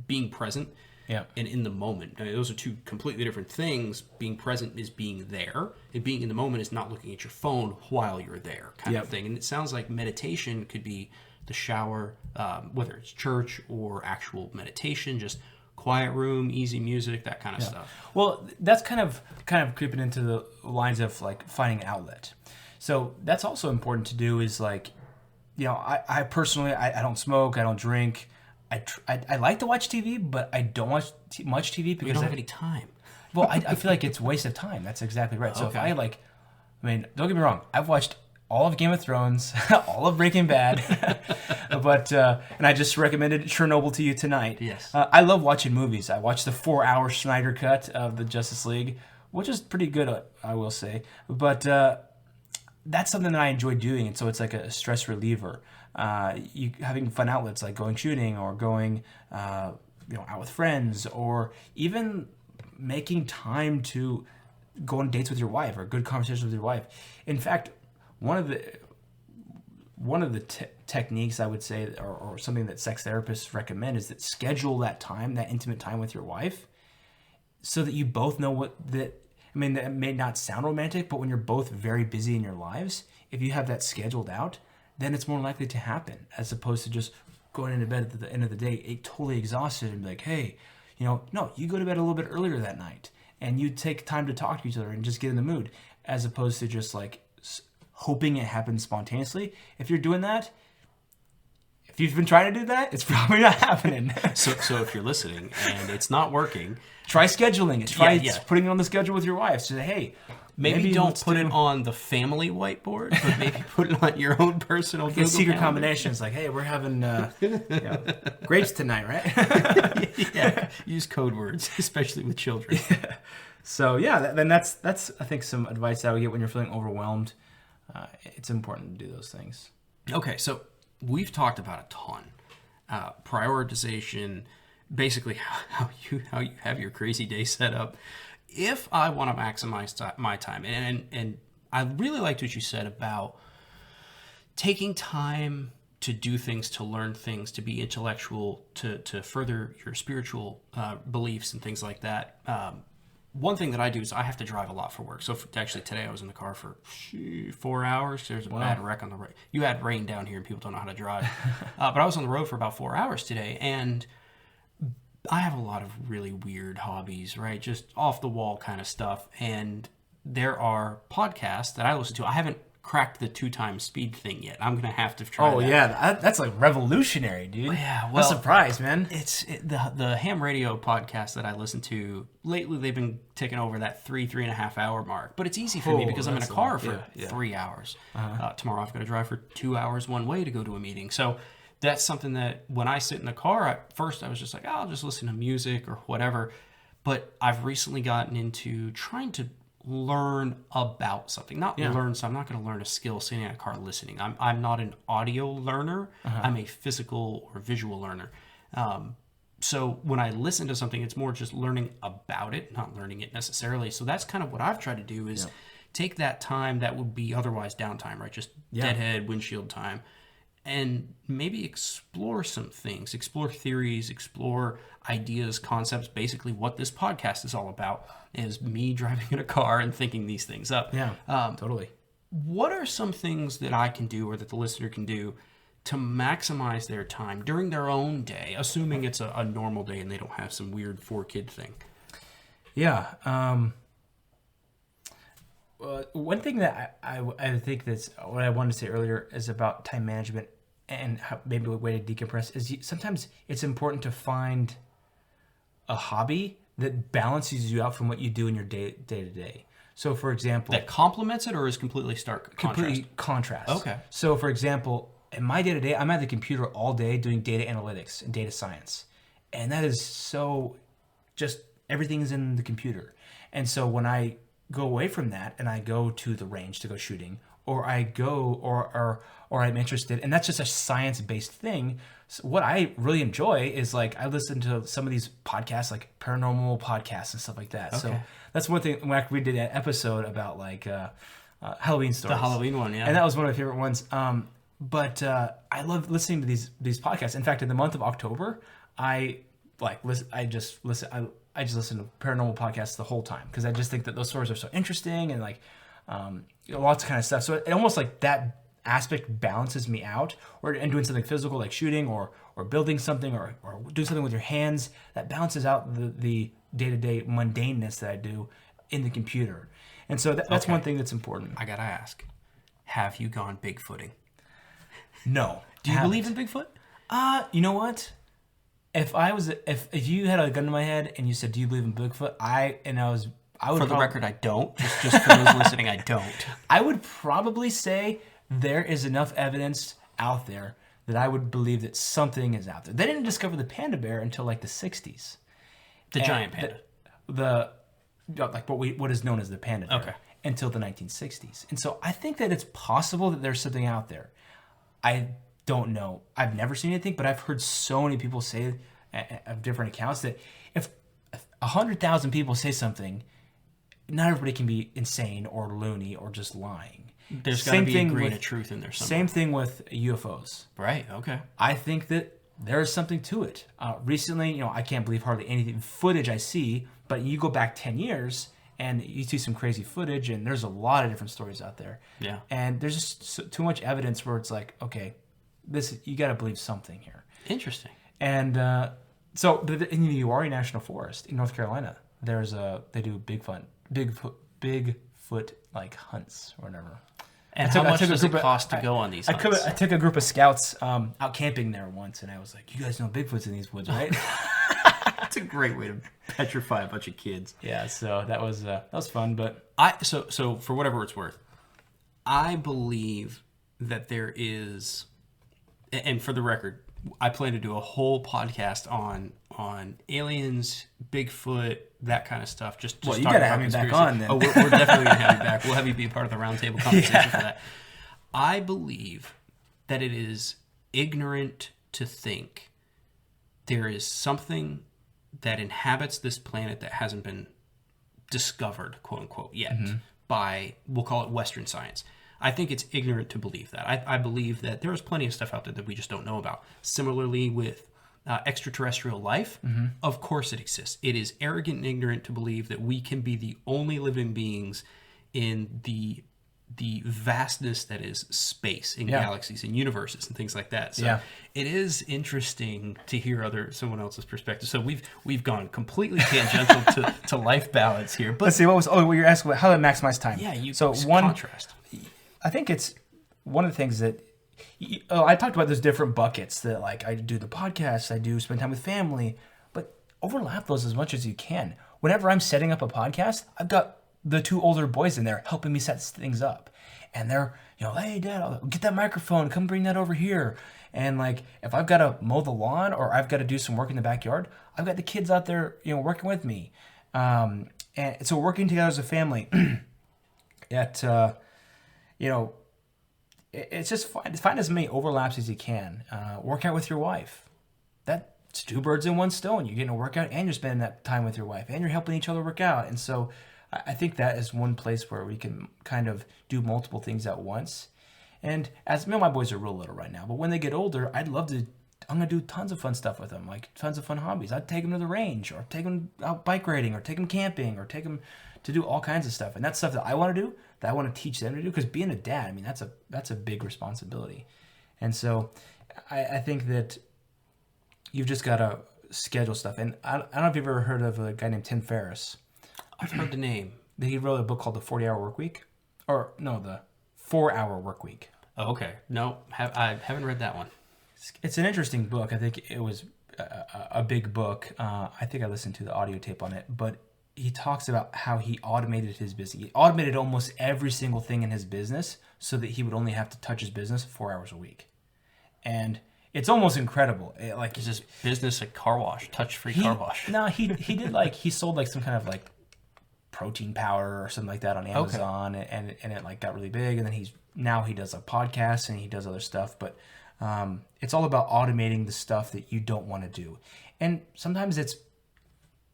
being present. Yeah. And in the moment. I mean, those are two completely different things. Being present is being there, and being in the moment is not looking at your phone while you're there, kind of thing. And it sounds like meditation could be the shower, whether it's church or actual meditation, just quiet room, easy music, that kind of stuff. Well, that's kind of creeping into the lines of like finding an outlet. So that's also important to do. Is like, I personally, I don't smoke, I don't drink. I like to watch TV, but I don't watch much TV because you don't have any time. Well, I feel like it's a waste of time. That's exactly right. So if I don't get me wrong, I've watched all of Game of Thrones, all of Breaking Bad, but and I just recommended Chernobyl to you tonight. Yes. I love watching movies. I watched the 4-hour Snyder cut of the Justice League, which is pretty good, I will say. But that's something that I enjoy doing, and so it's like a stress reliever. You having fun outlets like going shooting or going out with friends, or even making time to go on dates with your wife or good conversations with your wife. In fact, one of the techniques I would say, or something that sex therapists recommend, is that schedule that time, that intimate time with your wife, so that you both know that may not sound romantic, but when you're both very busy in your lives, if you have that scheduled out, then it's more likely to happen, as opposed to just going into bed at the end of the day totally exhausted and be like, hey, no, you go to bed a little bit earlier that night and you take time to talk to each other and just get in the mood. as opposed to just like hoping it happens spontaneously. If you're doing that, if you've been trying to do that, it's probably not happening. So if you're listening and it's not working, try scheduling it. Try Yeah. putting it on the schedule with your wife. So, hey, maybe don't let's put do- it on the family whiteboard, but maybe put it on your own personal Get Google secret calendar. combinations like, hey, we're having grapes tonight, right? Yeah, use code words, especially with children. So yeah, then that's I think some advice that I would get when you're feeling overwhelmed. It's important to do those things. Okay, so we've talked about a ton. Prioritization, basically how you have your crazy day set up. If I want to maximize my time, and I really liked what you said about taking time to do things, to learn things, to be intellectual, to further your spiritual beliefs and things like that. One thing that I do is I have to drive a lot for work. So actually today I was in the car for 4 hours. There's a bad wreck on the road. You had rain down here and people don't know how to drive. But I was on the road for about 4 hours today, and I have a lot of really weird hobbies, right? Just off the wall kind of stuff. And there are podcasts that I listen to. I haven't cracked the 2x speed thing yet. I'm going to have to try that. Yeah, that's like revolutionary, dude. Yeah, I'm well, surprised, man. The ham radio podcast that I listen to lately. They've been taking over that 3.5 hour mark, but it's easy for me because I'm in a that's a car lot. for Yeah. 3 hours. Tomorrow I've got to drive for 2 hours one way to go to a meeting. So that's something that when I sit in the car, at first I was just like, I'll just listen to music or whatever. But I've recently gotten into trying to learn about something, learn. So I'm not going to learn a skill sitting in a car listening. I'm not an audio learner. I'm a physical or visual learner. So when I listen to something, it's more just learning about it, not learning it necessarily. So that's kind of what I've tried to do is take that time that would be otherwise downtime, right? Just deadhead windshield time, and maybe explore some things, explore theories, explore ideas, concepts. Basically what this podcast is all about is me driving in a car and thinking these things up. Yeah, totally. What are some things that I can do or that the listener can do to maximize their time during their own day, assuming it's a normal day and they don't have some weird 4-kid thing? Yeah. One thing that I think that's what I wanted to say earlier is about time management and how, maybe a way to decompress is sometimes it's important to find a hobby that balances you out from what you do in your day to day. So, for example, That complements it or is completely stark contrast? completely contrast. Okay. So, for example, in my day to day, I'm at the computer all day doing data analytics and data science, and that is so just everything's in the computer. And so when I go away from that and I go to the range to go shooting, or I go or I'm interested, and that's just a science-based thing. So what I really enjoy is like I listen to some of these podcasts, like paranormal podcasts and stuff like that. So that's one thing. When we did an episode about like Halloween stories, The Halloween one, yeah. and that was one of my favorite ones. But I love listening to these podcasts. In fact, in the month of October, I just listen to paranormal podcasts the whole time because I just think that those stories are so interesting and like lots of kind of stuff. So it almost like that aspect balances me out, and doing something physical like shooting or building something or doing something with your hands that balances out the day-to-day mundaneness that I do in the computer. And so that's one thing that's important. I gotta ask, have you gone Bigfooting? No. Do you believe in Bigfoot? You know what? If you had a gun to my head and you said, "Do you believe in Bigfoot?" I would. For the record, I don't. Just for those listening, I don't. I would probably say there is enough evidence out there that I would believe that something is out there. They didn't discover the panda bear until like the 60s. The giant panda. What is known as the panda bear. Okay. Until the 1960s. And so I think that it's possible that there's something out there. I don't know. I've never seen anything, but I've heard so many people say of different accounts that if 100,000 people say something, not everybody can be insane or loony or just lying. There's got to be a grain of truth in there somewhere. Same thing with UFOs. Right, okay. I think that there is something to it. Recently, I can't believe hardly anything footage I see, but you go back 10 years and you see some crazy footage, and there's a lot of different stories out there. Yeah. And there's just too much evidence where it's like, okay, you got to believe something here. Interesting. And so in the Uwharrie National Forest in North Carolina, they do Bigfoot Bigfoot like hunts or whatever. And how much does it cost to go on these hunts? I took a group of scouts out camping there once, and I was like, "You guys know Bigfoot's in these woods, right?" That's a great way to petrify a bunch of kids. Yeah, so that was fun. But so for whatever it's worth, I believe that there is, and for the record, I plan to do a whole podcast on aliens, Bigfoot, that kind of stuff. Just well, you talk gotta about have me back conspiracy. on then. Oh, we're definitely gonna have you back. We'll have you be a part of the roundtable conversation for that. I believe that it is ignorant to think there is something that inhabits this planet that hasn't been discovered, quote unquote, yet by, we'll call it Western science. I think it's ignorant to believe that. I believe that there is plenty of stuff out there that we just don't know about. Similarly with extraterrestrial life, of course it exists. It is arrogant and ignorant to believe that we can be the only living beings in the vastness that is space in galaxies and universes and things like that. So it is interesting to hear someone else's perspective. So we've gone completely tangential to life balance here. But let's see, what you're asking about how to maximize time. Yeah, contrast. I think it's one of the things that I talked about those different buckets that like I do the podcast, I do spend time with family, but overlap those as much as you can. Whenever I'm setting up a podcast, I've got the two older boys in there helping me set things up. And they're, hey, Dad, get that microphone. Come bring that over here. And, like, if I've got to mow the lawn or I've got to do some work in the backyard, I've got the kids out there, working with me. And so working together as a family it's just find as many overlaps as you can. Work out with your wife. That's two birds in one stone. You're getting a workout and you're spending that time with your wife and you're helping each other work out. And so I think that is one place where we can kind of do multiple things at once. And as my boys are real little right now, but when they get older, I'm going to do tons of fun stuff with them, like tons of fun hobbies. I'd take them to the range or take them out bike riding or take them camping or take them to do all kinds of stuff. And that's stuff that I want to do, that I want to teach them to do, because being a dad, I mean, that's a big responsibility. And so I think that you've just got to schedule stuff. And I don't know if you've ever heard of a guy named Tim Ferriss. I've heard the name. He wrote a book called The 40-Hour Workweek. Or, no, The 4-Hour Workweek. Oh, okay. No, I haven't read that one. It's an interesting book. I think it was a big book. I think I listened to the audio tape on it. But he talks about how he automated his business. He automated almost every single thing in his business so that he would only have to touch his business 4 hours a week. And it's almost incredible. Is this business a car wash, touch-free car wash? No, he did he sold some kind of protein powder or something like that on Amazon, okay. and it got really big. And then he does a podcast and he does other stuff. But it's all about automating the stuff that you don't want to do. And sometimes it's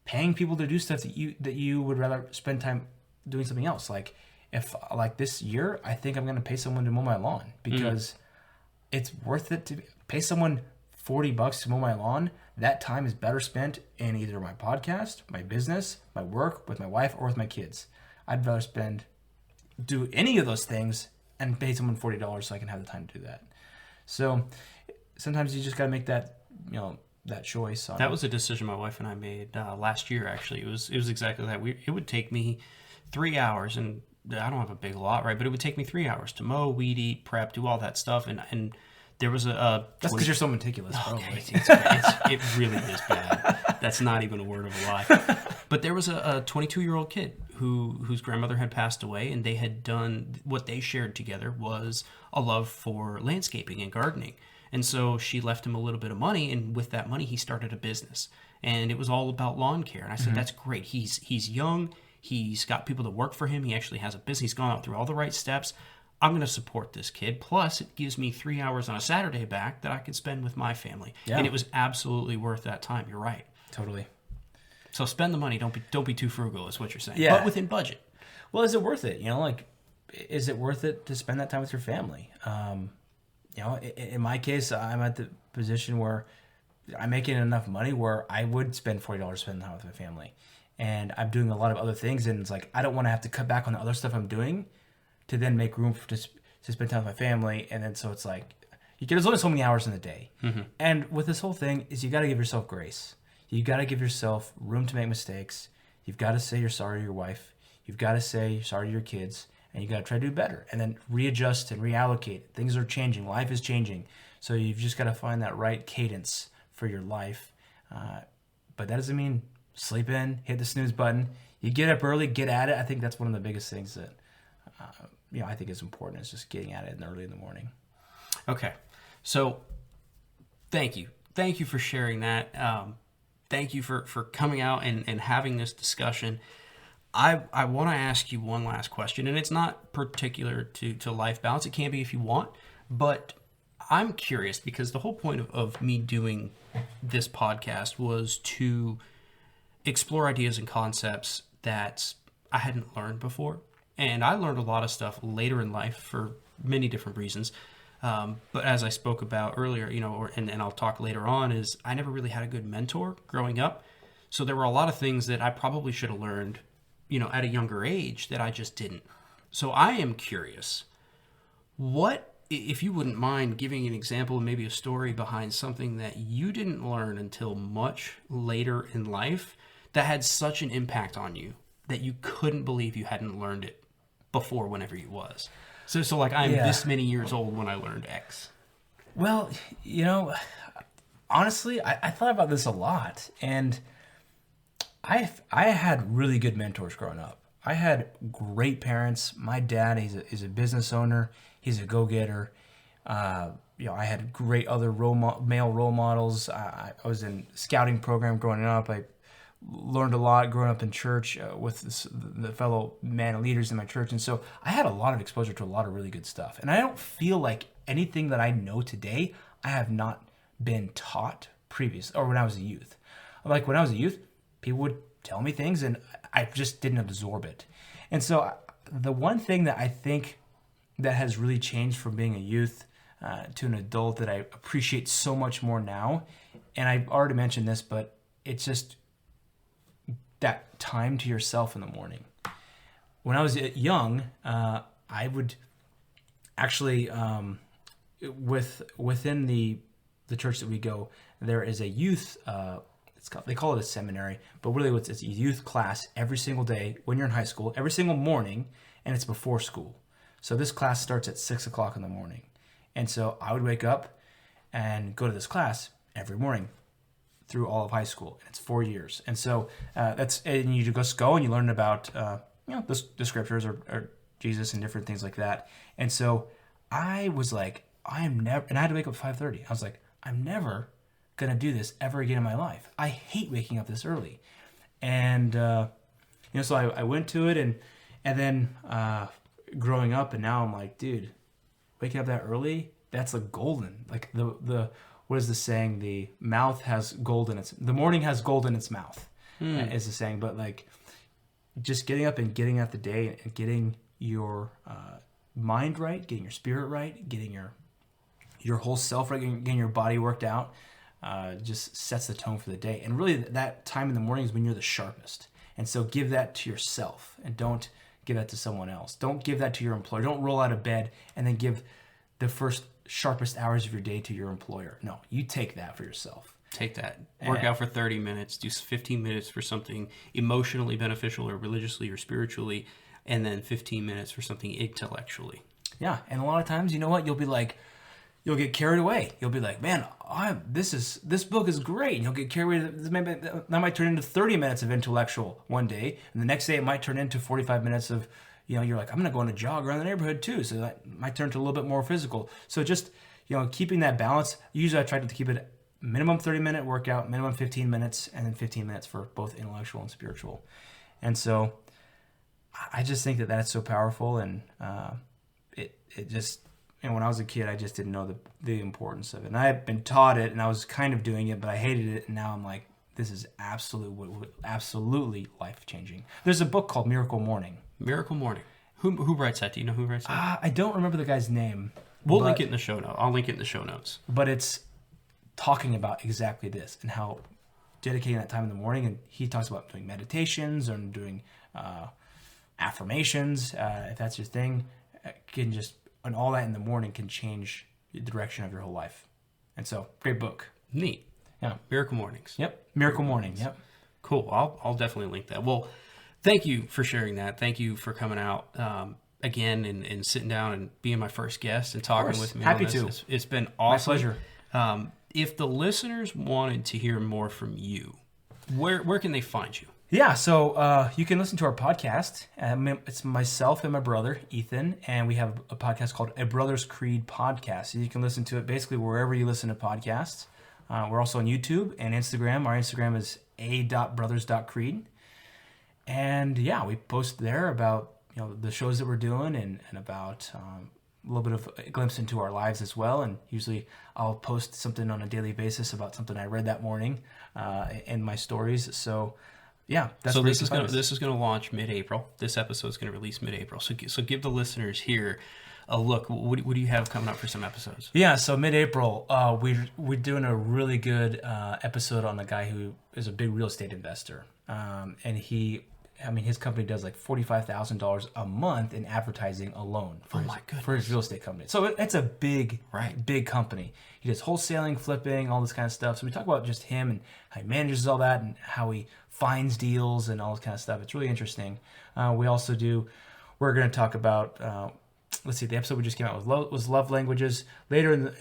paying people to do stuff that you would rather spend time doing something else. Like if this year, I think I'm going to pay someone to mow my lawn because it's worth it to pay someone $40 to mow my lawn. That time is better spent in either my podcast, my business, my work, with my wife, or with my kids. I'd rather do any of those things and pay someone $40 so I can have the time to do that. So sometimes you just got to make that, that choice. That was a decision my wife and I made last year. Actually, it was exactly that. It would take me 3 hours, and I don't have a big lot, right? But it would take me 3 hours to mow, weed eat, prep, do all that stuff, and there was That's because you're so meticulous, probably. It really is bad. That's not even a word of a lie. But there was a 22-year-old kid whose grandmother had passed away, and they had done what they shared together was a love for landscaping and gardening. And so she left him a little bit of money, and with that money, he started a business. And it was all about lawn care. And I said, that's great. He's young. He's got people that work for him. He actually has a business. He's gone out through all the right steps. I'm going to support this kid. Plus, it gives me 3 hours on a Saturday back that I could spend with my family. Yeah. And it was absolutely worth that time. You're right. Totally. So spend the money. Don't be too frugal is what you're saying. Yeah. But within budget. Well, is it worth it? Is it worth it to spend that time with your family? In my case, I'm at the position where I'm making enough money where I would spend $40 to spend time with my family. And I'm doing a lot of other things, and it's I don't want to have to cut back on the other stuff I'm doing to then make room to spend time with my family. And then so it's there's only so many hours in the day. Mm-hmm. And with this whole thing is you got to give yourself grace. You got to give yourself room to make mistakes. You've got to say you're sorry to your wife. you've got to say sorry to your kids, and you got to try to do better, and then readjust and reallocate. Things are changing. Life is changing. So you've just got to find that right cadence for your life. But that doesn't mean sleep in, hit the snooze button. You get up early, get at it. I think that's one of the biggest things that, I think is important, is just getting at it early in the morning. Okay. So thank you. Thank you for sharing that. Thank you for coming out and having this discussion. I want to ask you one last question, and it's not particular to life balance. It can be if you want, but I'm curious because the whole point of me doing this podcast was to explore ideas and concepts that I hadn't learned before. And I learned a lot of stuff later in life for many different reasons. But as I spoke about earlier, and I'll talk later on, is I never really had a good mentor growing up. So there were a lot of things that I probably should have learned, at a younger age that I just didn't. So I am curious, what, if you wouldn't mind giving an example, maybe a story behind something that you didn't learn until much later in life that had such an impact on you that you couldn't believe you hadn't learned it before whenever you was. So like I'm this many years old when I learned X. Well, honestly, I thought about this a lot, and I had really good mentors growing up. I had great parents. My dad, he's a business owner. He's a go-getter. I had great other male role models. I was in scouting program growing up. I learned a lot growing up in church with the fellow man and leaders in my church. And so I had a lot of exposure to a lot of really good stuff. And I don't feel like anything that I know today, I have not been taught previous or when I was a youth. Like when I was a youth, people would tell me things and I just didn't absorb it. And so the one thing that I think that has really changed from being a youth to an adult that I appreciate so much more now, and I've already mentioned this, but it's just that time to yourself in the morning. When I was young, I would actually, within the church that we go, there is a youth, they call it a seminary, but really it's a youth class every single day when you're in high school, every single morning, and it's before school. So this class starts at 6 o'clock in the morning. And so I would wake up and go to this class every morning through all of high school. And it's 4 years. And so and you just go and you learn about, the scriptures or Jesus and different things like that. And so I was like, and I had to wake up at 5:30. I was like, I'm never going to do this ever again in my life. I hate waking up this early. And, so I went to it and then growing up, and now I'm like, dude, waking up that early, that's like golden. Like the what is the saying? The morning has gold in its mouth, is the saying. But like, just getting up and getting at the day and getting your mind right, getting your spirit right, getting your whole self right, getting your body worked out, just sets the tone for the day. And really, that time in the morning is when you're the sharpest. And so give that to yourself, and don't give that to someone else. Don't give that to your employer. Don't roll out of bed and then give the first sharpest hours of your day to your employer. No, you take that for yourself. Take that. Work out for 30 minutes. Do 15 minutes for something emotionally beneficial or religiously or spiritually, and then 15 minutes for something intellectually. Yeah, and a lot of times, you know what? You'll get carried away. You'll be like, man, this book is great. And you'll get carried away. That might turn into 30 minutes of intellectual one day. And the next day it might turn into 45 minutes of, you're like, I'm going to go on a jog around the neighborhood too. So that might turn to a little bit more physical. So just, keeping that balance. Usually I try to keep it minimum 30-minute workout, minimum 15 minutes, and then 15 minutes for both intellectual and spiritual. And so I just think that that's so powerful. And it just... And when I was a kid, I just didn't know the importance of it. And I had been taught it, and I was kind of doing it, but I hated it. And now I'm like, this is absolutely life-changing. There's a book called Miracle Morning. Miracle Morning. Who writes that? Do you know who writes that? I don't remember the guy's name. We'll link it in the show notes. I'll link it in the show notes. But it's talking about exactly this and how dedicating that time in the morning. And he talks about doing meditations and doing affirmations, if that's your thing. And all that in the morning can change the direction of your whole life. And so, great book. Neat. Yeah. Miracle Mornings. Yep. Miracle Morning. Yep. Cool. I'll definitely link that. Well, Thank you for sharing that. Thank you for coming out again and sitting down and being my first guest and talking with me. Happy on this. to. It's been awesome. My pleasure. If the listeners wanted to hear more from you, where can they find you? Yeah, so you can listen to our podcast. It's myself and my brother, Ethan, and we have a podcast called A Brother's Creed Podcast. So you can listen to it basically wherever you listen to podcasts. We're also on YouTube and Instagram. Our Instagram is a.brothers.creed. And yeah, we post there about the shows that we're doing and about a little bit of a glimpse into our lives as well. And usually I'll post something on a daily basis about something I read that morning in my stories. So yeah, that's so this is going to launch mid-April. This episode is going to release mid-April. So give the listeners here a look. What do you have coming up for some episodes? Yeah, so mid-April, we're doing a really good episode on a guy who is a big real estate investor, and his company does like $45,000 a month in advertising alone for his real estate company. So it's a big company. He does wholesaling, flipping, all this kind of stuff. So we talk about just him and how he manages all that and how he finds deals and all this kind of stuff. It's really interesting. We're going to talk about, the episode we just came out with was love languages. Later in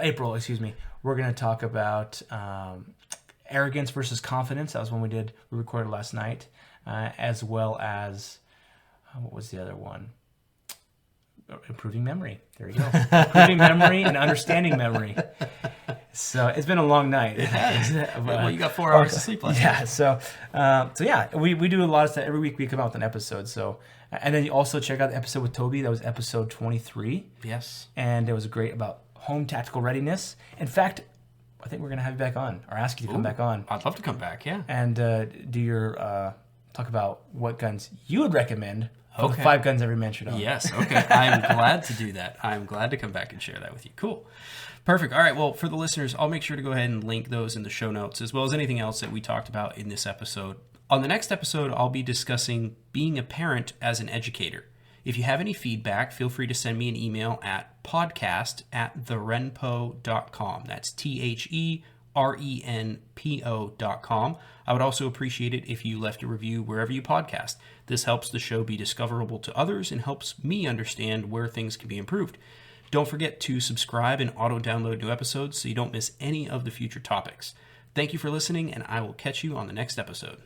April, we're going to talk about arrogance versus confidence. That was one we recorded last night, as well as what was the other one? Improving memory. There you go. Improving memory and understanding memory. So it's been a long night. It has. Well, you got 4 hours of sleep last night. Yeah. We do a lot of stuff. Every week we come out with an episode. So, and then you also check out the episode with Toby. That was episode 23. Yes. And it was great about home tactical readiness. In fact, I think we're going to have you back on or ask you to come back on. I'd love to come back, yeah. And talk about what guns you would recommend for the 5 guns every man should own. Yes, okay. I'm glad to do that. I'm glad to come back and share that with you. Cool. Perfect. All right, well, for the listeners, I'll make sure to go ahead and link those in the show notes, as well as anything else that we talked about in this episode. On the next episode, I'll be discussing being a parent as an educator. If you have any feedback, feel free to send me an email at podcast@therenpo.com. That's TheRenpo.com. I would also appreciate it if you left a review wherever you podcast. This helps the show be discoverable to others and helps me understand where things can be improved. Don't forget to subscribe and auto-download new episodes so you don't miss any of the future topics. Thank you for listening, and I will catch you on the next episode.